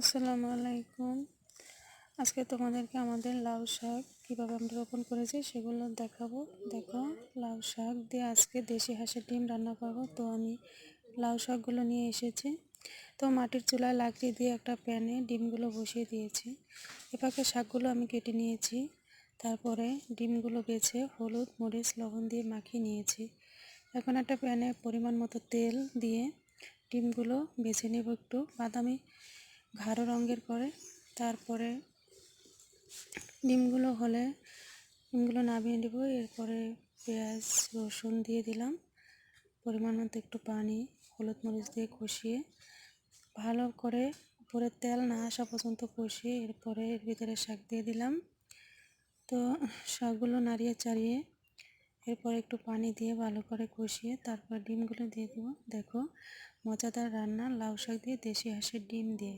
আসসালামু আলাইকুম। আজকে তোমাদেরকে আমাদের লাউ শাক কীভাবে আমরা রোপণ করেছি সেগুলো দেখাবো। দেখো, লাউ শাক দিয়ে আজকে দেশি হাঁসের ডিম রান্না করব। তো আমি লাউ শাকগুলো নিয়ে এসেছি। তো মাটির চুলায় লাকড়ি দিয়ে একটা প্যানে ডিমগুলো বসিয়ে দিয়েছি। এপাকে শাকগুলো আমি কেটে নিয়েছি। তারপরে ডিমগুলো বেছে হলুদ মরিচ লবণ দিয়ে মাখিয়ে নিয়েছি। এখন একটা প্যানে পরিমাণ মতো তেল দিয়ে ডিমগুলো বেছে নেব একটু বাদামি গাঢ় রঙের করে। তারপরে ডিমগুলো নামিয়ে নেব। এরপরে পেঁয়াজ রসুন দিয়ে দিলাম, পরিমাণ মতো একটু পানি, হলুদ মরিচ দিয়ে কষিয়ে ভালো করে উপরে তেল না আসা পর্যন্ত কষিয়ে এরপরে এর ভিতরে শাক দিয়ে দিলাম। তো শাকগুলো নাড়িয়ে চাড়িয়ে এরপরে একটু পানি দিয়ে ভালো করে কষিয়ে তারপর ডিমগুলো দিয়ে দেবো। দেখো, মজাদার রান্না লাউ শাক দিয়ে দেশি হাঁসের ডিম দিয়ে।